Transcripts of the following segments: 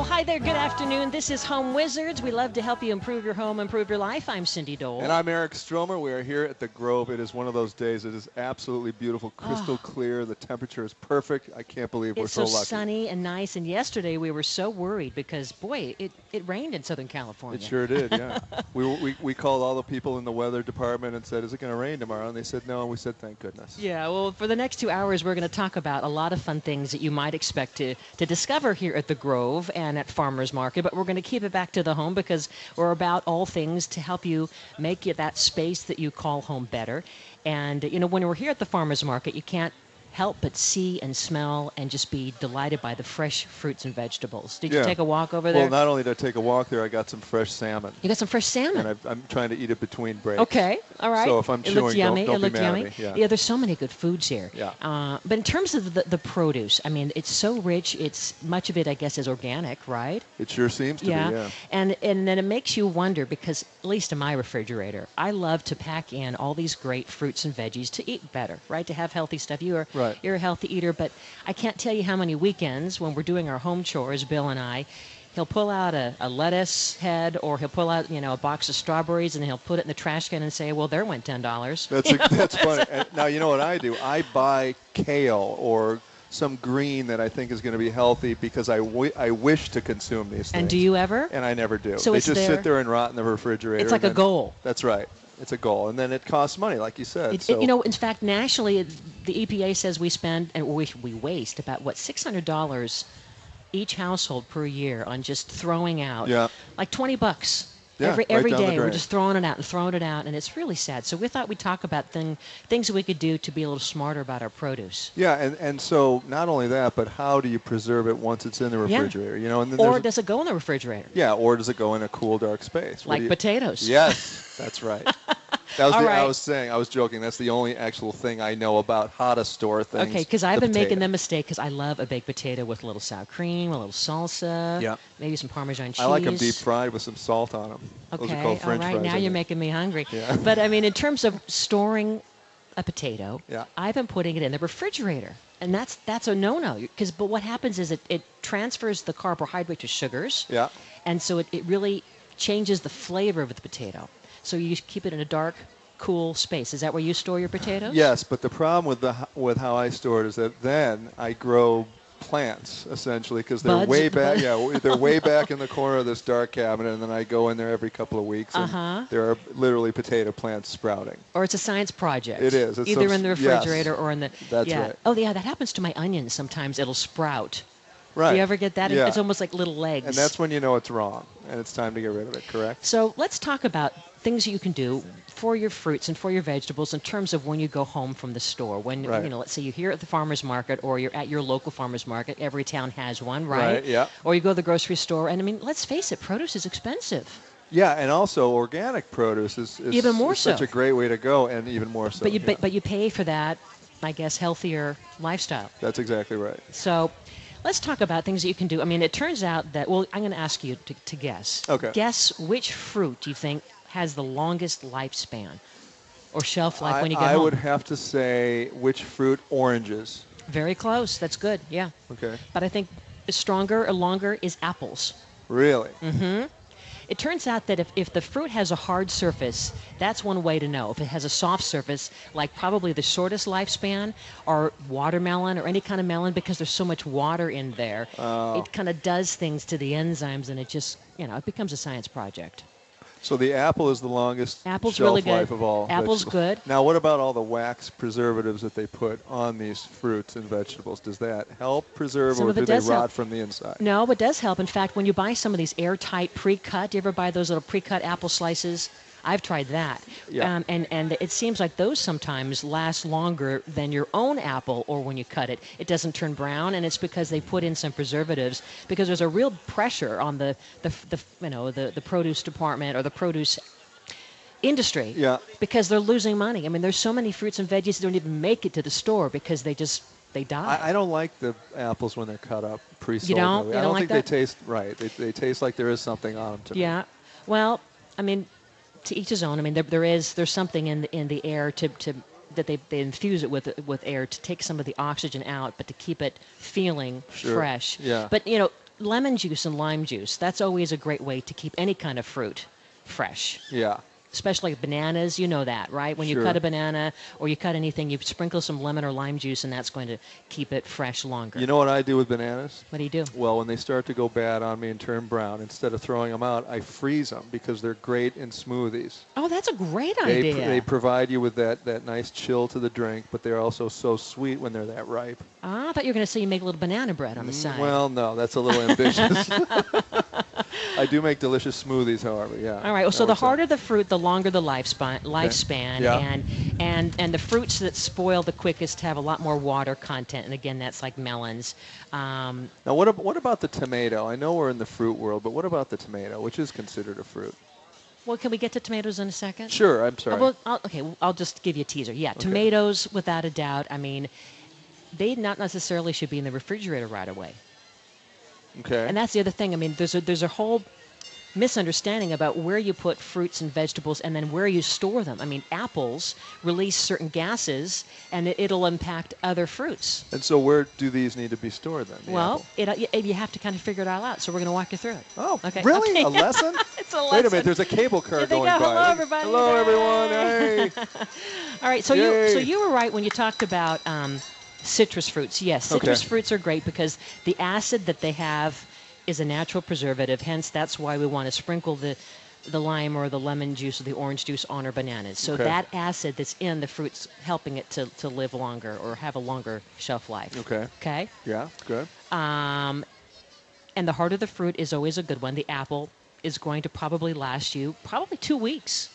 Hi there, good afternoon. This is Home Wizards. We love to help you improve your home, improve your life. I'm Cindy Dole. And I'm Eric Stromer. We are here at the Grove. It is one of those days. It is absolutely beautiful, crystal clear. The temperature is perfect. I can't believe we're so lucky. It's so sunny and nice. And yesterday we were so worried because, boy, it rained in Southern California. It sure did, yeah. we called all the people in the weather department and said, is it going to rain tomorrow? And they said no, and we said, thank goodness. Yeah, well, for the next 2 hours, we're going to talk about a lot of fun things that you might expect to discover here at the Grove and at Farmers Market, but we're going to keep it back to the home because we're about all things to help you make that space that you call home better. And, you know, when we're here at the Farmers Market, you can't help but see and smell and just be delighted by the fresh fruits and vegetables. Did you take a walk over there? Well, not only did I take a walk there, I got some fresh salmon. You got some fresh salmon? And I'm trying to eat it between breaks. Okay, all right. So if I'm chewing, don't be mad at me. Yeah, there's so many good foods here. Yeah. But in terms of the produce, I mean, it's so rich. It's much of it, I guess, is organic, right? It sure seems to be, yeah. And then it makes you wonder because, at least in my refrigerator, I love to pack in all these great fruits and veggies to eat better, right? To have healthy stuff. You're a healthy eater. But I can't tell you how many weekends when we're doing our home chores, Bill and I, he'll pull out a lettuce head or he'll pull out, a box of strawberries and he'll put it in the trash can and say, well, there went $10. That's funny. And now, you know what I do? I buy kale or some green that I think is going to be healthy because I wish to consume these things. And do you ever? And I never do. So they just sit there and rot in the refrigerator. It's like a goal. That's right. It's a goal, and then it costs money, like you said. In fact, nationally, the EPA says we spend and we waste about $600 each household per year on just throwing out, like $20. Every day we're just throwing it out, and it's really sad. So we thought we'd talk about things that we could do to be a little smarter about our produce. Yeah, and so not only that, but how do you preserve it once it's in the refrigerator? And then or does it go in the refrigerator? Yeah, or does it go in a cool, dark space? Like potatoes. Yes, that's right. I was joking. That's the only actual thing I know about how to store things. Okay, because I've been making the mistake because I love a baked potato with a little sour cream, a little salsa, maybe some Parmesan cheese. I like them deep fried with some salt on them. Okay, those are called French fries. Now you're making me hungry. Yeah. But I mean, in terms of storing a potato, yeah. I've been putting it in the refrigerator, and that's a no-no. But what happens is it transfers the carbohydrate to sugars, and so it really changes the flavor of the potato. So you keep it in a dark, cool space. Is that where you store your potatoes? Yes, but the problem with how I store it is that then I grow plants essentially because they're way back. They're way back in the corner of this dark cabinet, and then I go in there every couple of weeks, and there are literally potato plants sprouting. Or it's a science project. It is. It's either in the refrigerator or in the. That's right. Oh yeah, that happens to my onions sometimes. It'll sprout. Right. Do you ever get that? Yeah. It's almost like little legs. And that's when you know it's wrong, and it's time to get rid of it, correct? So let's talk about things that you can do for your fruits and for your vegetables in terms of when you go home from the store. When, let's say you're here at the farmer's market or you're at your local farmer's market. Every town has one, right? Yeah. Or you go to the grocery store. And, I mean, let's face it, produce is expensive. Yeah, and also organic produce is even more so. Such a great way to go, and even more so. But you pay for that, I guess, healthier lifestyle. That's exactly right. So let's talk about things that you can do. I mean, it turns out that, well, I'm going to ask you to guess. Okay. Guess which fruit do you think has the longest lifespan or shelf life when you get home? I would have to say which fruit? Oranges. Very close. That's good. Yeah. Okay. But I think stronger or longer is apples. Really? Mm-hmm. It turns out that if the fruit has a hard surface, that's one way to know. If it has a soft surface, like probably the shortest lifespan are watermelon or any kind of melon because there's so much water in there. It kind of does things to the enzymes, and it just, it becomes a science project. So the apple is the longest Apple's shelf really good. life of all. Apple's vegetables. good. Now, what about all the wax preservatives that they put on these fruits and vegetables? Does that help preserve, or do they rot from the inside? No, it does help. In fact, when you buy some of these airtight pre-cut, do you ever buy those little pre-cut apple slices? I've tried that. Yeah. And it seems like those sometimes last longer than your own apple, or when you cut it. It doesn't turn brown, and it's because they put in some preservatives, because there's a real pressure on the produce department or the produce industry, because they're losing money. I mean, there's so many fruits and veggies that don't even make it to the store because they die. I don't like the apples when they're cut up pre-sold. You don't? I don't think they taste right. They taste like there is something on them to me. Yeah. Well, I mean, to each his own. I mean, there's something in the air that they infuse it with air to take some of the oxygen out, but to keep it feeling fresh. Yeah. But lemon juice and lime juice, that's always a great way to keep any kind of fruit fresh. Yeah. Especially bananas, you know that, right? When you Sure. cut a banana or you cut anything, you sprinkle some lemon or lime juice, and that's going to keep it fresh longer. You know what I do with bananas? What do you do? Well, when they start to go bad on me and turn brown, instead of throwing them out, I freeze them because they're great in smoothies. Oh, that's a great idea. They provide you with that nice chill to the drink, but they're also so sweet when they're that ripe. Ah, I thought you were going to say you make a little banana bread on the side. Well, no, that's a little ambitious. I do make delicious smoothies, however, yeah. All right, well, so the harder the fruit, the longer the lifespan, Yeah. and the fruits that spoil the quickest have a lot more water content, and again, that's like melons. Now, what about the tomato? I know we're in the fruit world, but what about the tomato, which is considered a fruit? Well, can we get to tomatoes in a second? Sure, I'm sorry. I'll just give you a teaser. Yeah, tomatoes, without a doubt. I mean, they not necessarily should be in the refrigerator right away. Okay. And that's the other thing. I mean, there's a whole misunderstanding about where you put fruits and vegetables and then where you store them. I mean, apples release certain gases, and it'll impact other fruits. And so where do these need to be stored then? Well, you have to kind of figure it all out. So we're going to walk you through it. Oh, okay. Really? Okay. A lesson? It's a lesson. Wait a minute. There's a cable car There they going go. by. Hello, everybody. Hello, everyone. Hey. All right. So Yay. you were right when you talked about citrus fruits. Yes, citrus fruits are great because the acid that they have is a natural preservative. Hence, that's why we want to sprinkle the lime or the lemon juice or the orange juice on our bananas. So that acid that's in the fruit's helping it to live longer or have a longer shelf life. Okay. Okay? Yeah, good. And the harder the fruit is always a good one. The apple is going to probably last you probably 2 weeks.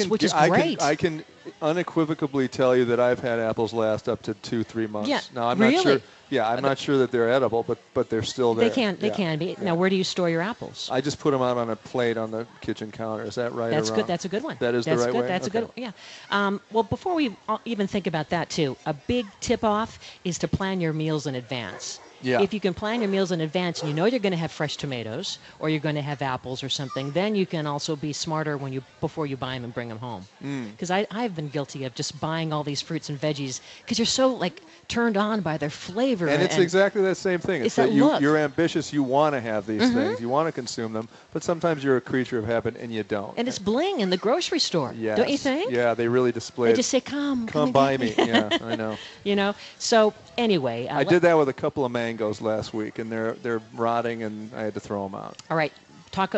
Which is great. I can unequivocally tell you that I've had apples last up to 2-3 months. Yeah, Now, I'm really? not sure. Yeah, I'm not sure that they're edible, but they're still there. They can be. Yeah. Now, where do you store your apples? I just put them out on a plate on the kitchen counter. Is that right? That's or good. wrong? That's a good one. That is the right way? That's a good one. Yeah. Well, before we even think about that too, a big tip off is to plan your meals in advance. Yeah. If you can plan your meals in advance and you know you're going to have fresh tomatoes or you're going to have apples or something, then you can also be smarter before you buy them and bring them home. Because I've been guilty of just buying all these fruits and veggies because you're so turned on by their flavor. And it's exactly that same thing. It's that look. you're ambitious. You want to have these things. You want to consume them. But sometimes you're a creature of habit and you don't. And it's bling in the grocery store, Yes. don't you think? Yeah, they really display They it. just say, come by me. Yeah, I know. So anyway. I did that with a couple of mangoes last week, and they're rotting, and I had to throw them out. All right.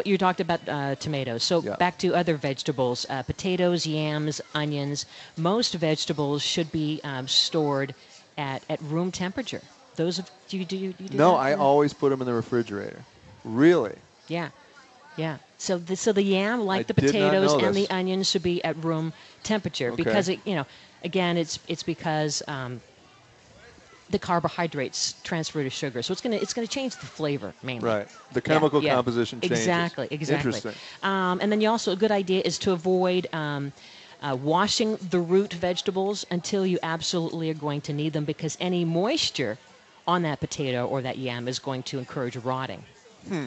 You talked about tomatoes. So back to other vegetables, potatoes, yams, onions. Most vegetables should be stored at room temperature. Do you do No, that? I always put them in the refrigerator. Really? Yeah. So the yam, like the I did not potatoes know and this. the onions, should be at room temperature because again, it's because the carbohydrates transfer to sugar, so it's gonna change the flavor mainly. Right. The chemical composition changes. Exactly. Interesting. And then a good idea is to avoid washing the root vegetables until you absolutely are going to need them, because any moisture on that potato or that yam is going to encourage rotting,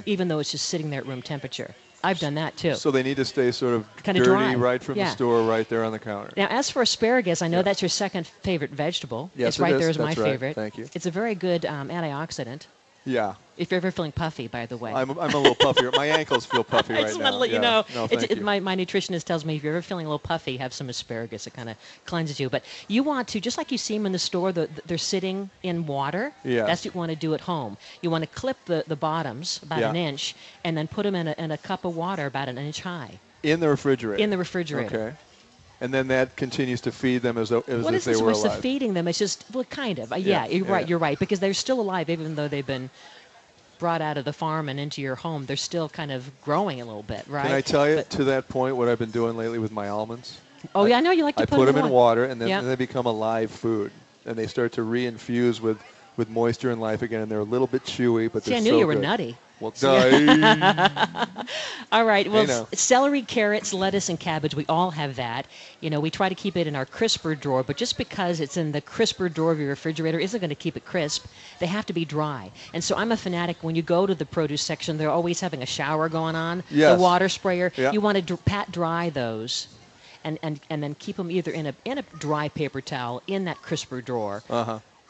even though it's just sitting there at room temperature. I've done that too. So they need to stay sort of Kinda dirty dry. right from the store, right there on the counter. Now, as for asparagus, I know that's your second favorite vegetable. Yes, it's right it is. there as my That's right. favorite. Thank you. It's a very good antioxidant. Yeah. If you're ever feeling puffy, by the way. I'm a little puffier. My ankles feel puffy I right just now. want to let you know. No, thank you. My nutritionist tells me if you're ever feeling a little puffy, have some asparagus. It kind of cleanses you. But you want to, just like you see them in the store, they're sitting in water. Yes. That's what you want to do at home. You want to clip the bottoms about an inch and then put them in a cup of water about an inch high. In the refrigerator? In the refrigerator. Okay. And then that continues to feed them as if they were alive. So much the feeding them. It's just, kind of. You're right, because they're still alive, even though they've been brought out of the farm and into your home. They're still kind of growing a little bit, right? Can I tell you, to that point, what I've been doing lately with my almonds? Oh, yeah, I know you like to put them in water. water, and then they become a live food. And they start to reinfuse with moisture and life again, and they're a little bit chewy, but they're so good. I knew you were nutty. Well, all right. Well, celery, carrots, lettuce, and cabbage, we all have that. We try to keep it in our crisper drawer, but just because it's in the crisper drawer of your refrigerator isn't going to keep it crisp. They have to be dry. And so I'm a fanatic. When you go to the produce section, they're always having a shower going on. Yes. The water sprayer. Yeah. You want to pat dry those. And then keep them either in a dry paper towel in that crisper drawer.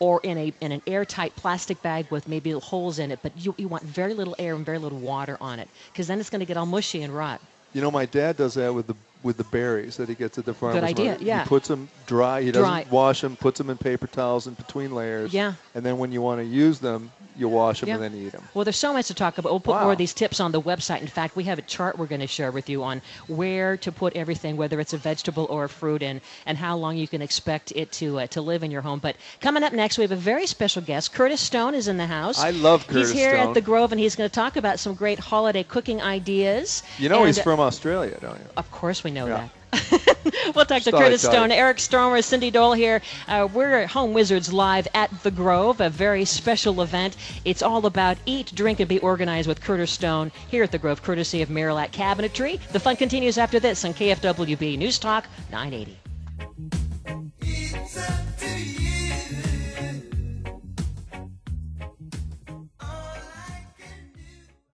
or in an airtight plastic bag with maybe holes in it, but you want very little air and very little water on it, because then it's going to get all mushy and rot. You know, my dad does that with the berries that he gets at the farmer's market. Good idea, yeah. He puts them dry. He doesn't wash them, puts them in paper towels in between layers. Yeah. And then when you want to use them, you wash them and then eat them. Well, there's so much to talk about. We'll put more of these tips on the website. In fact, we have a chart we're going to share with you on where to put everything, whether it's a vegetable or a fruit, and how long you can expect it to live in your home. But coming up next, we have a very special guest. Curtis Stone is in the house. I love Curtis Stone. He's here at the Grove, and he's going to talk about some great holiday cooking ideas. You know he's from Australia, don't you? Of course we know that. We'll talk to Curtis Stone, Eric Stromer, Cindy Dole here. We're at Home Wizards live at the Grove, a very special event. It's all about eat, drink, and be organized with Curtis Stone here at the Grove, courtesy of Marillac Cabinetry. The fun continues after this on KFWB News Talk 980.